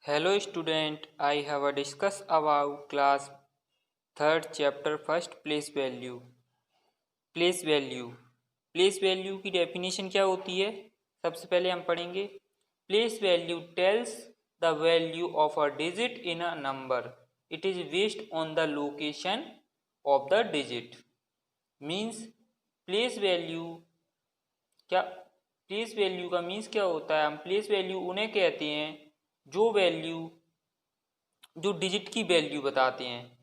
Hello student, I have a discuss about class third chapter first place value. Place value. Place value की definition क्या होती है? सबसे पहले हम पढ़ेंगे. Place value tells the value of a digit in a number. It is based on the location of the digit. Means place value क्या? Place value का मीन्स क्या होता है? हम प्लेस वैल्यू उन्हें कहते हैं जो डिजिट की वैल्यू बताते हैं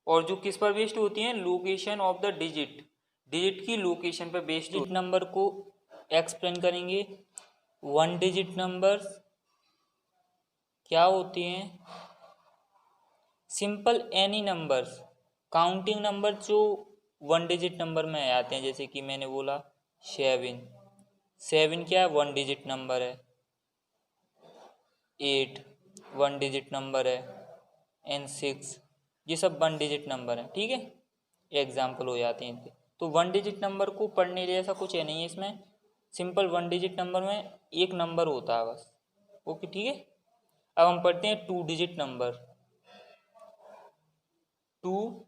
और जो किस पर बेस्ड होती हैं? लोकेशन ऑफ द डिजिट की लोकेशन पर बेस्ड डिजिट नंबर को एक्सप्लेन करेंगे. वन डिजिट नंबर्स क्या होते हैं? Simple any numbers, counting number जो वन डिजिट नंबर में आते हैं. जैसे कि मैंने बोला 7 क्या है? वन डिजिट नंबर है. 8 वन डिजिट नंबर है. एंड 6 ये सब वन डिजिट नंबर है. ठीक है, एग्जाम्पल हो जाते हैं इनके. तो वन डिजिट नंबर को पढ़ने जैसा कुछ है नहीं है इसमें. सिंपल वन डिजिट नंबर में एक नंबर होता है बस. ओके, ठीक है. अब हम पढ़ते हैं to digit number. To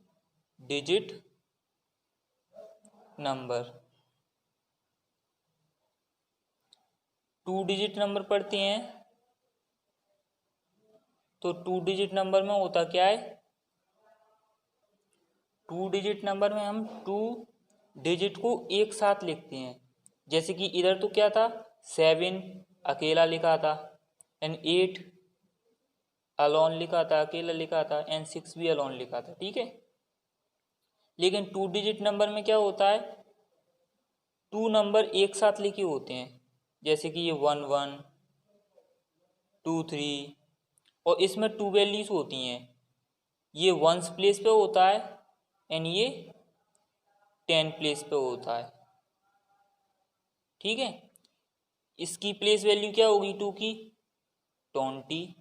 digit number, to digit number पढ़ते हैं. तो टू डिजिट नंबर में होता क्या है? टू डिजिट नंबर में हम टू डिजिट को एक साथ लिखते हैं. जैसे कि इधर तो क्या था? 7 अकेला लिखा था एंड 8 अलोन लिखा था, अकेला लिखा था एंड 6 भी अलोन लिखा था. ठीक है. लेकिन टू डिजिट नंबर में क्या होता है? टू नंबर एक साथ लिखे होते हैं. जैसे कि ये 1 1 2 3 और इसमें टू वैल्यूज होती हैं. ये वंस प्लेस पे होता है एंड ये 10 प्लेस पे होता है. ठीक है. इसकी प्लेस वैल्यू क्या होगी? टू की 20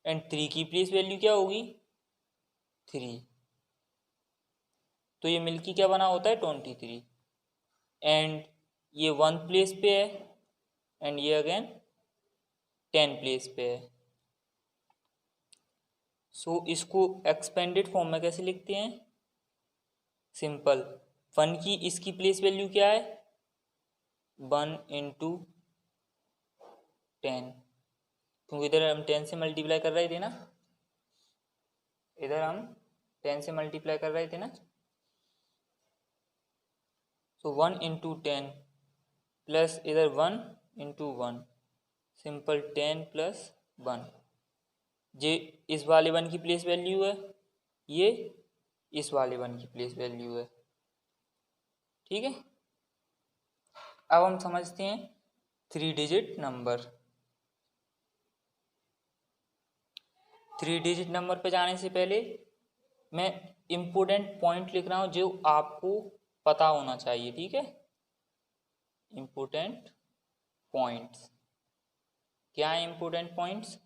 एंड 3 की प्लेस वैल्यू क्या होगी? 3. तो ये मिलके क्या बना होता है? 23. एंड ये वन प्लेस पे है एंड ये अगेन 10 प्लेस पे है. सो इसको एक्सपेंडेड फॉर्म में कैसे लिखते हैं? सिंपल, वन की इसकी प्लेस वैल्यू क्या है? 1 इंटू 10, क्योंकि इधर हम 10 से मल्टीप्लाई कर रहे थे ना. इधर हम 10 से मल्टीप्लाई कर रहे थे ना. सो 1 इंटू 10 प्लस इधर 1 इंटू 1, सिंपल 10 प्लस 1. ये इस वाले 1 की प्लेस वैल्यू है, ये इस वाले 1 की प्लेस वैल्यू है. ठीक है. अब हम समझते हैं three digit number. Three digit number पे जाने से पहले मैं इम्पोर्टेंट पॉइंट लिख रहा हूँ जो आपको पता होना चाहिए. ठीक है. इम्पोर्टेंट पॉइंट्स क्या है? Important points,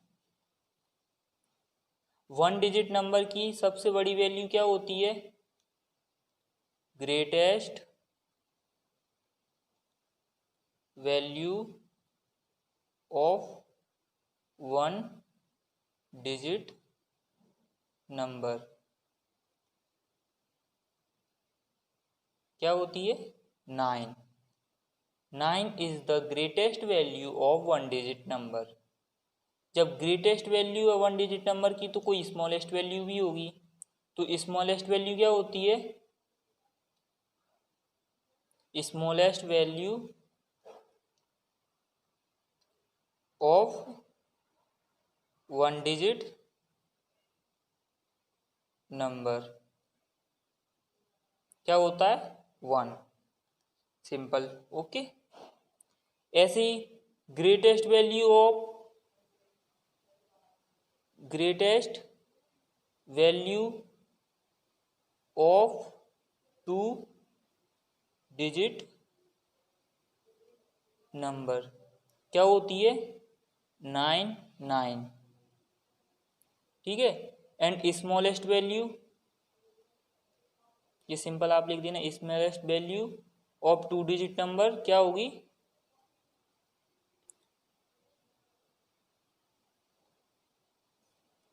one digit number की सबसे बड़ी वैल्यू क्या होती है? Greatest value of one digit number क्या होती है? 9. 9 is the greatest value of one digit number. जब ग्रेटेस्ट वैल्यू है वन डिजिट नंबर की तो कोई स्मॉलेस्ट वैल्यू भी होगी. तो स्मॉलेस्ट वैल्यू क्या होती है? Smallest value of one digit number क्या होता है? 1. सिंपल. ओके. ऐसे ही greatest value of two digit number क्या होती है? 9 9. ठीक है. एंड स्मॉलेस्ट वैल्यू, ये सिंपल आप लिख देना, smallest value of two digit number क्या होगी?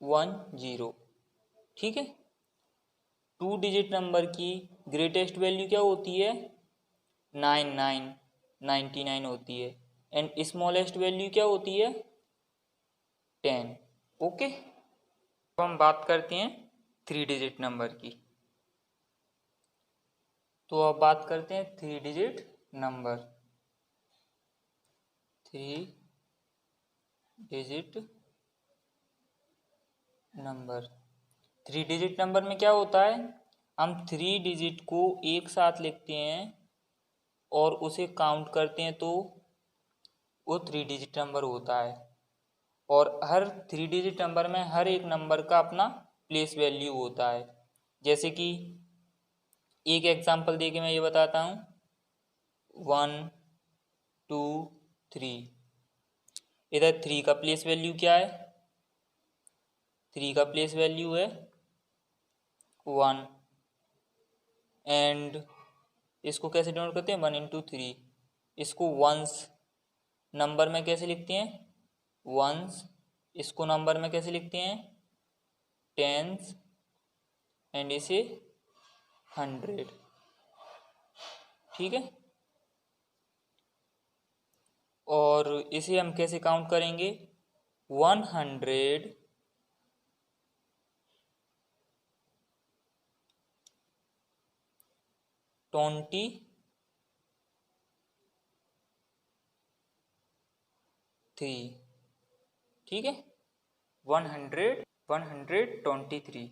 10। ठीक है। 2 डिजिट नंबर की ग्रेटेस्ट वैल्यू क्या होती है? 99 होती है। एंड स्मॉलेस्ट वैल्यू क्या होती है? 10। ओके। अब हम बात करते हैं 3 डिजिट नंबर की। तो अब बात करते हैं 3 digit number. 3 digit number. 3 digit number में क्या होता है? हम 3 डिजिट को एक साथ लिखते हैं और उसे काउंट करते हैं तो वो 3 डिजिट नंबर होता है। और हर 3 डिजिट नंबर में हर एक नंबर का अपना प्लेस वैल्यू होता है। जैसे कि एक एग्जांपल देके मैं ये बताता हूँ, 1 2 3। इधर 3 का प्लेस वैल्यू क्या है? 3 का प्लेस वैल्यू है 1। एंड इसको कैसे डिनोट करते हैं? 1 इंटू 3। इसको वंस नंबर में कैसे लिखते हैं? वंस। इसको नंबर में कैसे लिखते हैं? टेंस। एंड इसे 100। ठीक है। और इसे हम कैसे काउंट करेंगे? 100 23। ठीक है। 123।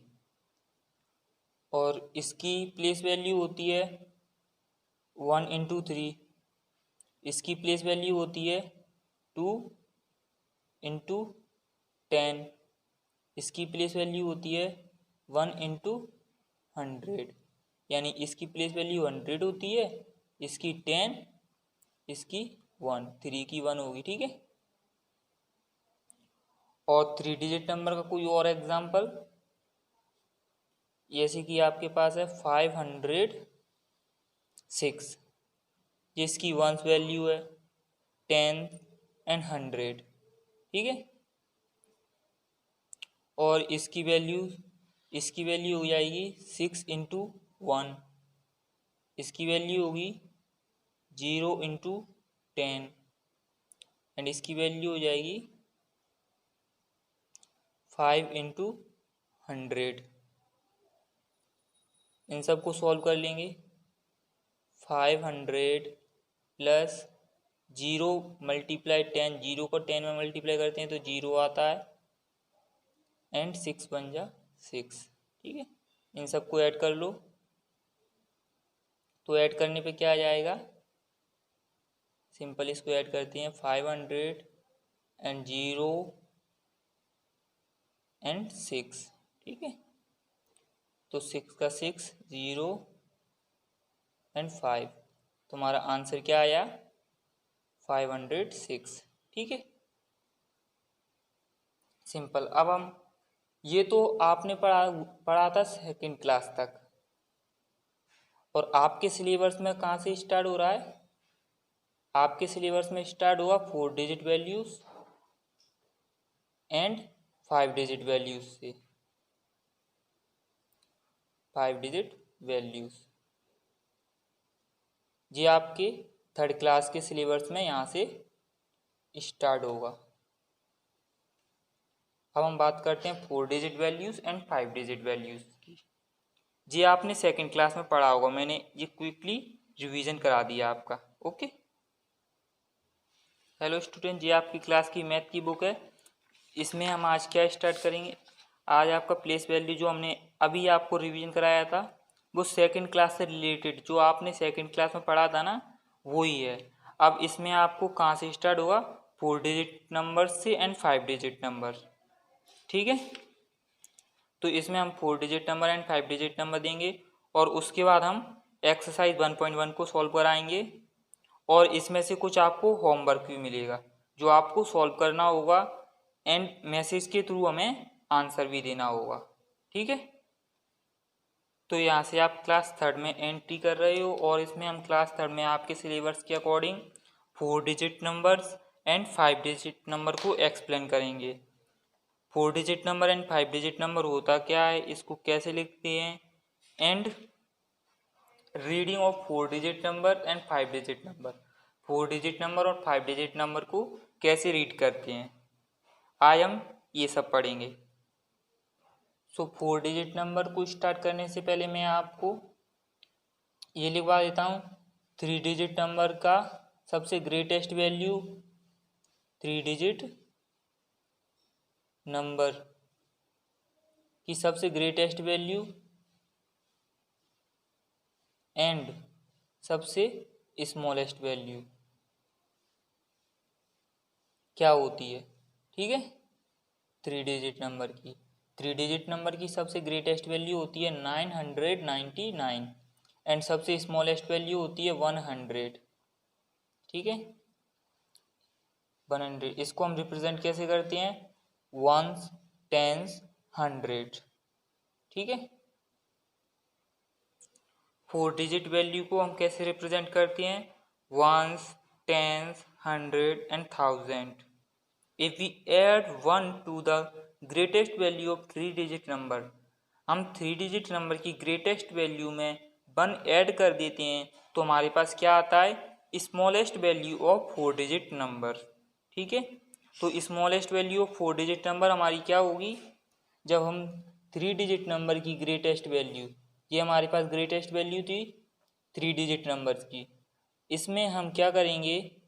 और इसकी प्लेस वैल्यू होती है 1 इंटू 3। इसकी प्लेस वैल्यू होती है 2 इंटू 10। इसकी प्लेस वैल्यू होती है 1 इंटू 100। यानी इसकी प्लेस वैल्यू 100 होती है, इसकी 10, इसकी 1, 3 की 1 होगी। ठीक है। और 3 डिजिट नंबर का कोई और एग्जांपल, जैसे कि आपके पास है 506, जिसकी वंस वैल्यू है 10 एंड 100। ठीक है। और इसकी वैल्यू हो जाएगी 6 इंटू 1। इसकी वैल्यू होगी 0 इंटू 10। एंड इसकी वैल्यू हो जाएगी 5 इंटू 100। इन सबको सॉल्व कर लेंगे। 500 प्लस 0 मल्टीप्लाई 10, 0 को 10 में मल्टीप्लाई करते हैं तो 0 आता है। एंड 6 बन जा 6। ठीक है। इन सबको ऐड कर लो। तो ऐड करने पे क्या आ जाएगा? सिंपल इसको ऐड करते हैं, 500 एंड 0 एंड 6। ठीक है। तो 6 का 6, 0 एंड 5। तुम्हारा आंसर क्या आया? 506। ठीक है। सिंपल। अब हम, ये तो आपने पढ़ा था सेकंड क्लास तक। और आपके सिलेबस में कहाँ से स्टार्ट हो रहा है? आपके सिलेबस में स्टार्ट हुआ 4 digit values and 5 digit values से। 5 डिजिट वैल्यूज ये आपके थर्ड क्लास के सिलेबस में यहाँ से स्टार्ट होगा। अब हम बात करते हैं 4 digit values and 5 digit values की। ये आपने सेकंड क्लास में पढ़ा होगा, मैंने ये क्विकली रिवीजन करा दिया आपका। ओके। हेलो स्टूडेंट, ये आपकी क्लास की मैथ की बुक है। इसमें हम आज क्या स्टार्ट करेंगे? आज आपका प्लेस वैल्यू जो हमने अभी आपको रिवीजन कराया था वो सेकंड क्लास से रिलेटेड, जो आपने सेकंड क्लास में पढ़ा था ना, वो ही है। अब इसमें आपको कहाँ से स्टार्ट होगा? 4 डिजिट नंबर से एंड 5 डिजिट नंबर। ठीक है। तो इसमें हम 4 digit number and 5 digit number देंगे और उसके बाद हम एक्सरसाइज 1.1 को सॉल्व कराएंगे। और इसमें से कुछ आपको होमवर्क भी मिलेगा जो आपको सॉल्व करना होगा एंड मैसेज के थ्रू हमें आंसर भी देना होगा। ठीक है। तो यहाँ से आप क्लास थर्ड में एंट्री कर रहे हो और इसमें हम क्लास थर्ड में आपके सिलेबस के according 4 digit numbers and 5 digit number को एक्सप्लेन करेंगे। 4 digit number and 5 digit number होता क्या है, इसको कैसे लिखते हैं, and reading of 4 digit number and 5 digit number, 4 digit number और 5 डिजिट नंबर को कैसे रीड करते हैं, आज हम ये सब पढ़ेंगे। सो 4 डिजिट नंबर को स्टार्ट करने से पहले मैं आपको ये लिखवा देता हूँ 3 डिजिट नंबर का सबसे ग्रेटेस्ट वैल्यू, 3 डिजिट नंबर की सबसे ग्रेटेस्ट वैल्यू एंड सबसे स्मॉलेस्ट वैल्यू क्या होती है, ठीक है। 3 डिजिट नंबर की, 3 डिजिट नंबर की सबसे ग्रेटेस्ट वैल्यू होती है 999 एंड सबसे स्मॉलेस्ट वैल्यू होती है 100, ठीक है, 100। इसको हम रिप्रेजेंट कैसे करते हैं, वंस, टेंस, 100, ठीक है। 4 डिजिट वैल्यू को हम कैसे रिप्रेजेंट करते हैं, ones, tens, 100 and 1000। If we add 1 to the greatest value of 3 digit number, हम 3 डिजिट नंबर की ग्रेटेस्ट वैल्यू में 1 ऐड कर देते हैं तो हमारे पास क्या आता है, smallest value of 4 digit number, ठीक है। तो smallest value of 4 digit number हमारी क्या होगी, जब हम 3 डिजिट नंबर की ग्रेटेस्ट वैल्यू, ये हमारे पास ग्रेटेस्ट वैल्यू थी 3 डिजिट नंबर्स की, इसमें हम क्या करेंगे,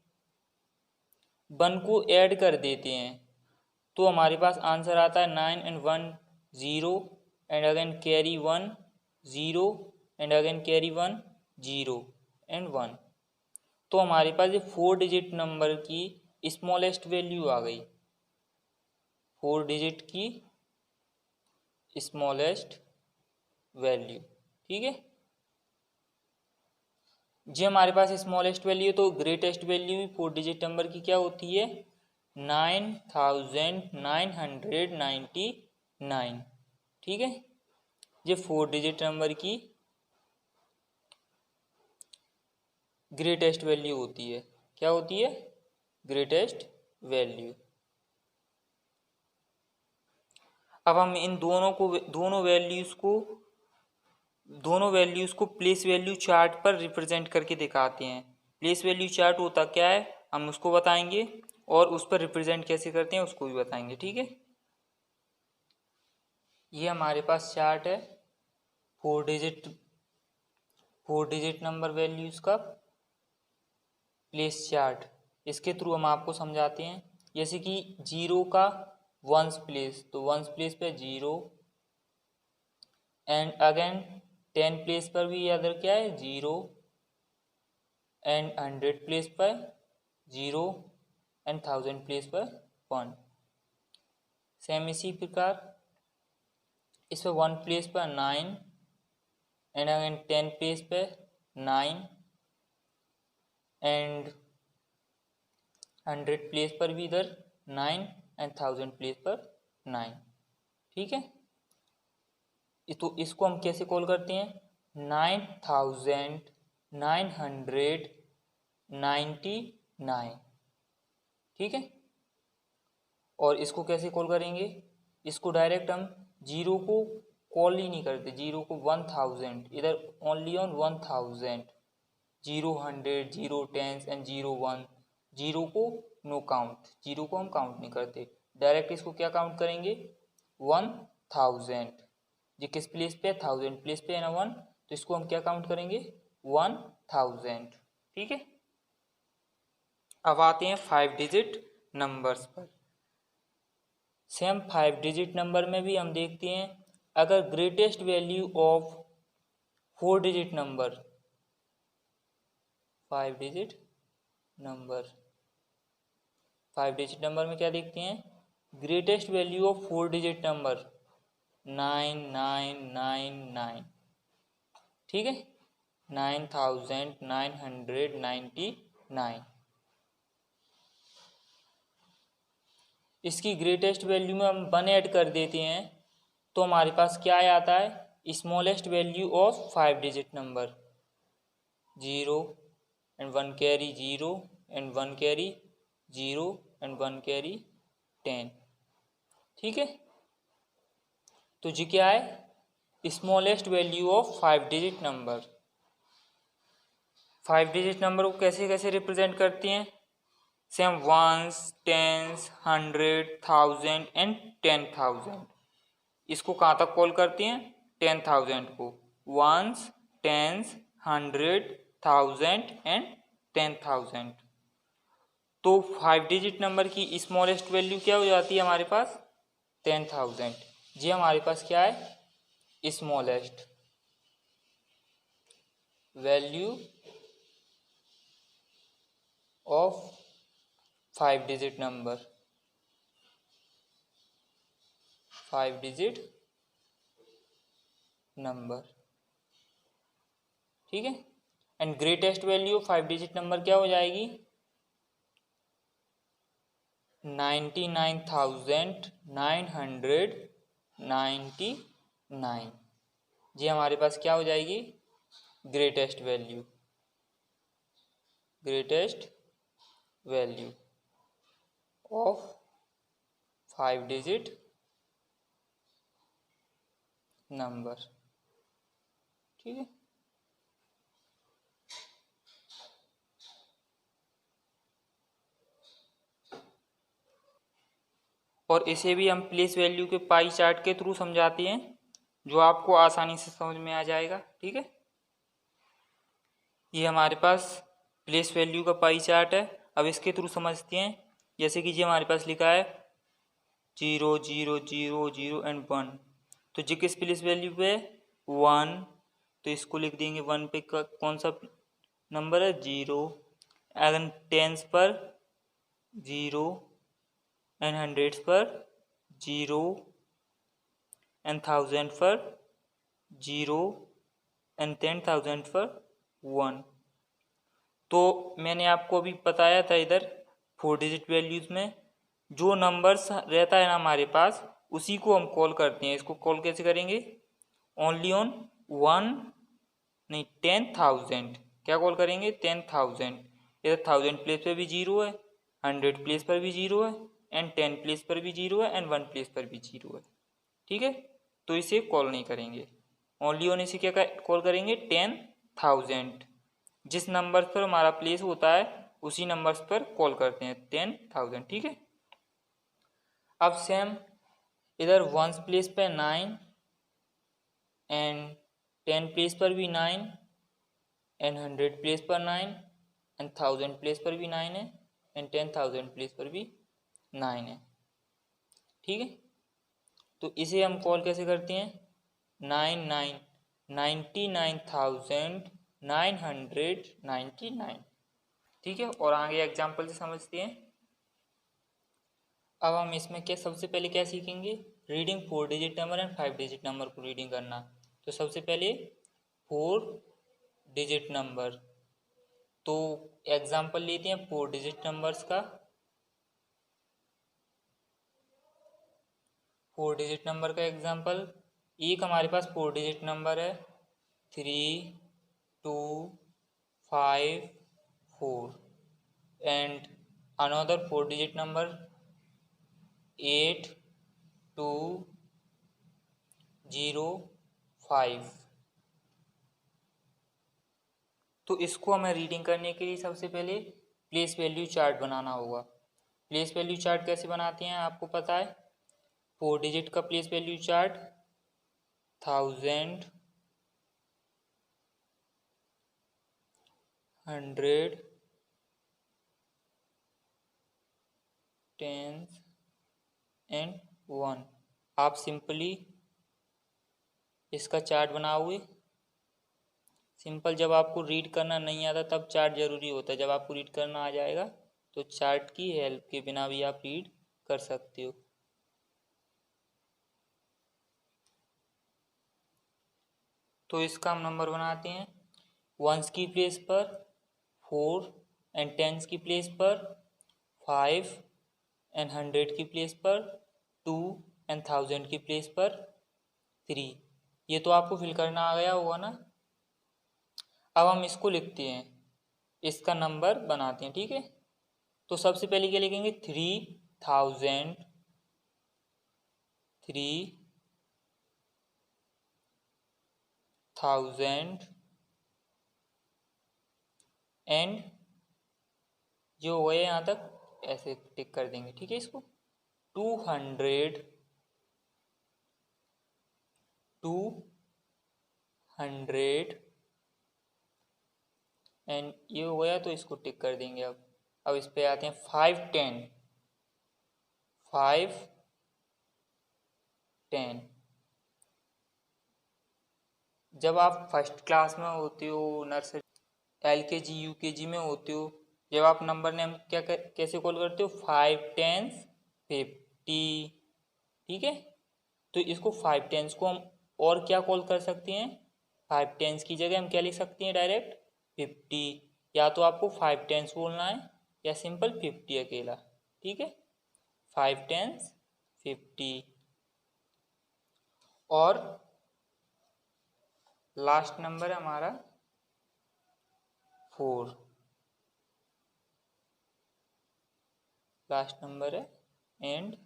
1 को ऐड कर देते हैं तो हमारे पास आंसर आता है 9 and 1 0 and again carry 1 0 and again carry 1 0 and 1। तो हमारे पास ये 4 डिजिट नंबर की स्मॉलेस्ट वैल्यू आ गई, 4 डिजिट की स्मॉलेस्ट वैल्यू, ठीक है। जी हमारे पास स्मॉलेस्ट वैल्यू, तो ग्रेटेस्ट वैल्यू 4 डिजिट नंबर की क्या होती है, 9999, ठीक है। ये 4 डिजिट नंबर की ग्रेटेस्ट वैल्यू होती है, क्या होती है, ग्रेटेस्ट वैल्यू। अब हम इन दोनों वैल्यूज़ को प्लेस वैल्यू चार्ट पर रिप्रेजेंट करके दिखाते हैं। प्लेस वैल्यू चार्ट होता क्या है हम उसको बताएंगे और उस पर रिप्रेजेंट कैसे करते हैं उसको भी बताएंगे, ठीक है। ये हमारे पास चार्ट है 4 डिजिट नंबर वैल्यूज़ का प्लेस चार्ट, इसके थ्रू हम आपको समझाते हैं। जैसे कि 0 का वंस प्लेस, तो वंस प्लेस पे 0 एंड अगेन 10 प्लेस पर भी अदर क्या है 0 एंड 100 प्लेस पर 0 एंड 1000 प्लेस पर 1। सेम इसी प्रकार इस पर 1 प्लेस पर 9 एंड अगेन 10 प्लेस पर 9 एंड 100 प्लेस पर भी इधर 9 एंड 1000 प्लेस पर 9, ठीक है। तो इसको हम कैसे कॉल करते हैं, 9999, ठीक है। और इसको कैसे कॉल करेंगे, इसको डायरेक्ट हम 0 को कॉल ही नहीं करते, 0 को 1000, इधर ओनली ऑन 1000, 0 100 0 10 एंड 0 1, 0 को नो काउंट, 0 को हम काउंट नहीं करते, डायरेक्ट इसको क्या काउंट करेंगे 1000। ये किस प्लेस पे है, 1000 प्लेस पे है ना 1, तो इसको हम क्या काउंट करेंगे 1000, ठीक है। अब आते हैं 5 डिजिट नंबर्स पर। सेम 5 डिजिट नंबर में भी हम देखते हैं, अगर greatest value of 4 digit number, 5 digit number, 5 digit number में क्या देखते हैं, greatest value of 4 digit number 9999, ठीक है, 9999। इसकी ग्रेटेस्ट वैल्यू में हम 1 ऐड कर देते हैं तो हमारे पास क्या आता है, smallest value of 5 digit number 0 and 1 carry 0 and 1 carry 0 and 1 carry 10। ठीक है। तो जी क्या है, smallest value of 5 digit number. 5 digit number को कैसे कैसे रिप्रेजेंट करती हैं, सेम वंस, टेंस, 100, 1000 एंड 10,000। इसको कहाँ तक कॉल करती हैं, 10,000 को, वंस, टेंस, 100, 1000 एंड 10,000। तो 5 डिजिट नंबर की स्मॉलेस्ट वैल्यू क्या हो जाती है हमारे पास, 10,000। जी हमारे पास क्या है, smallest value of 5 digit number, 5 digit number, ठीक है। And greatest value 5 digit number क्या हो जाएगी, 99,999। जी हमारे पास क्या हो जाएगी, greatest value, greatest value of 5 digit number, ठीक है। और इसे भी हम प्लेस वैल्यू के पाई चार्ट के थ्रू समझाते हैं, जो आपको आसानी से समझ में आ जाएगा, ठीक है। ये हमारे पास प्लेस वैल्यू का पाई चार्ट है। अब इसके थ्रू समझते हैं। जैसे कि जी हमारे पास लिखा है 0 0 0 0 एंड 1, तो जी किस प्लेस वैल्यू पे 1, तो इसको लिख देंगे 1 पे कौन सा नंबर है, 0। अगर टेंस पर 0 एंड हंड्रेड्स पर 0 एंड 1000 पर 0 एंड 10,000 पर 1। तो मैंने आपको अभी बताया था इधर 4 डिजिट वैल्यूज़ में जो नंबर्स रहता है ना हमारे पास, उसी को हम कॉल करते हैं। इसको कॉल कैसे करेंगे, ओनली ऑन 1 नहीं 10,000। क्या कॉल करेंगे, 10,000। इधर 1000 प्लेस पर भी 0 है, 100 प्लेस पर भी 0 है, एंड 10 प्लेस पर भी 0 है, एंड 1 प्लेस पर भी 0 है, ठीक है। तो इसे कॉल नहीं करेंगे, ओनली ऑन इसे क्या कॉल करेंगे, 10,000। जिस नंबर पर हमारा प्लेस होता है उसी नंबर्स पर कॉल करते हैं, 10,000, ठीक है। अब सेम इधर वंस प्लेस पे 9 एंड 10 प्लेस पर भी 9 एंड 100 प्लेस पर 9 एंड 1000 प्लेस पर भी 9 है, एंड 10,000 प्लेस पर भी 9 है, ठीक है। तो इसे हम कॉल कैसे करते हैं, 99,999,999, ठीक है। और आगे एग्जाम्पल से समझते हैं। अब हम इसमें क्या सबसे पहले क्या सीखेंगे, reading 4 digit number and 5 digit number को रीडिंग करना। तो सबसे पहले 4 डिजिट नंबर, तो एग्जाम्पल लेते हैं 4 डिजिट नंबर्स का। 4 डिजिट नंबर का एग्जाम्पल, एक हमारे पास 4 डिजिट नंबर है 3 2 5 4, एंड अनदर 4 डिजिट नंबर 8 2 0 5। तो इसको हमें रीडिंग करने के लिए सबसे पहले प्लेस वैल्यू चार्ट बनाना होगा। प्लेस वैल्यू चार्ट कैसे बनाते हैं आपको पता है, 4 डिजिट का प्लेस वैल्यू चार्ट 1000 100 10 एंड 1। आप सिंपली इसका चार्ट बनाओगे। सिंपल, जब आपको रीड करना नहीं आता तब चार्ट जरूरी होता है, जब आपको रीड करना आ जाएगा तो चार्ट की हेल्प के बिना भी आप रीड कर सकते हो। तो इसका हम नंबर बनाते हैं, वंस की प्लेस पर 4 एंड टेंस की प्लेस पर 5 एंड 100 की प्लेस पर 2 एंड 1000 की प्लेस पर 3। ये तो आपको फिल करना आ गया होगा ना। अब हम इसको लिखते हैं, इसका नंबर बनाते हैं, ठीक है। तो सबसे पहले क्या लिखेंगे, 3000 3000 एंड जो हुए यहाँ तक ऐसे टिक कर देंगे, ठीक है। इसको 200 एंड ये हो गया तो इसको टिक कर देंगे। अब इस पे आते हैं 510 जब आप फर्स्ट क्लास में होते हो, नर्सरी LKG UKG में होते हो, जब आप नंबर नेम कैसे कॉल करते हो, 5 10 50, ठीक है। तो इसको 5 10 को हम और क्या कॉल कर सकते हैं, 5 10 की जगह हम क्या लिख सकते हैं, डायरेक्ट 50। या तो आपको 5 10 बोलना है या सिंपल 50 अकेला, ठीक है। 5 10 50 और लास्ट नंबर है हमारा 4, लास्ट नंबर है एंड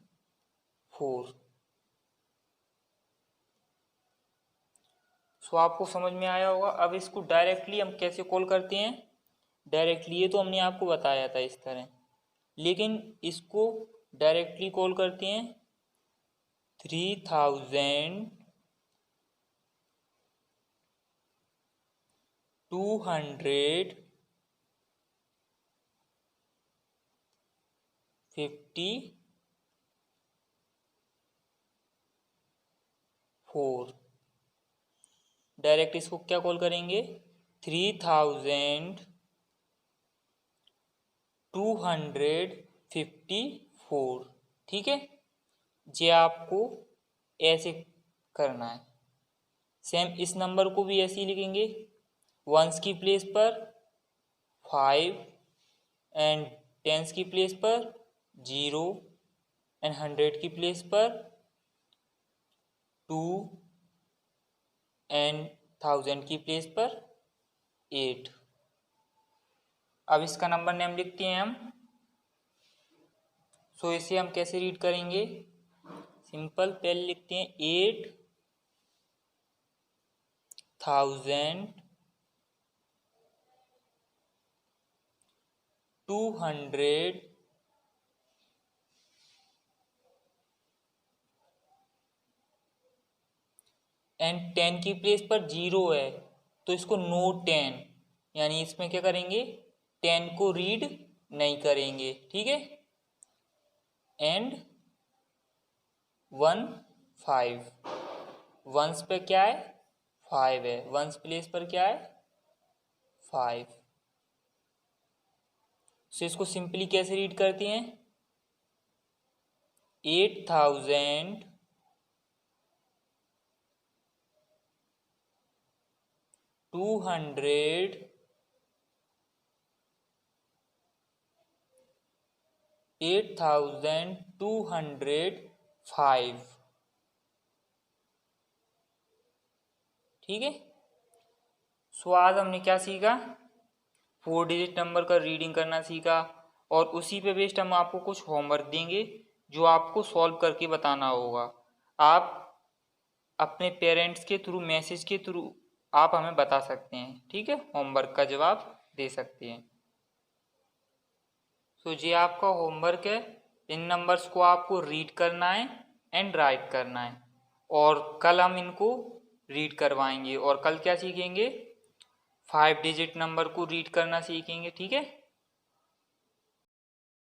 4। सो आपको समझ में आया होगा। अब इसको डायरेक्टली हम कैसे कॉल करते हैं, डायरेक्टली ये तो हमने आपको बताया था इस तरह, लेकिन इसको डायरेक्टली कॉल करते हैं 3254। डायरेक्ट इसको क्या कॉल करेंगे, 3254, ठीक है। ये आपको ऐसे करना है। सेम इस नंबर को भी ऐसे ही लिखेंगे, वंस की प्लेस पर 5 एंड टेंस की प्लेस पर 0 एंड 100 की प्लेस पर 2 एंड 1000 की प्लेस पर 8। अब इसका नंबर नेम लिखते हैं हम। सो इसे हम कैसे रीड करेंगे, सिंपल पहले लिखते हैं 8200 एंड 10 की प्लेस पर 0 है तो इसको नो 10, यानी इसमें क्या करेंगे, 10 को रीड नहीं करेंगे, ठीक है। एंड 15, वंस पे क्या है, 5 है, वंस प्लेस पर क्या है, 5। सो इसको सिंपली कैसे रीड करते हैं, 8200 8205, ठीक है। सो आज हमने क्या सीखा, 4 डिजिट नंबर का रीडिंग करना सीखा, और उसी पे बेस्ड हम आपको कुछ होमवर्क देंगे जो आपको सॉल्व करके बताना होगा। आप अपने पेरेंट्स के थ्रू, मैसेज के थ्रू आप हमें बता सकते हैं, ठीक है, होमवर्क का जवाब दे सकते हैं। तो ये आपका होमवर्क है, इन नंबर्स को आपको रीड करना है एंड राइट करना है, और कल हम इनको रीड करवाएंगे। और कल क्या सीखेंगे, 5 डिजिट नंबर को रीड करना सीखेंगे, ठीक है।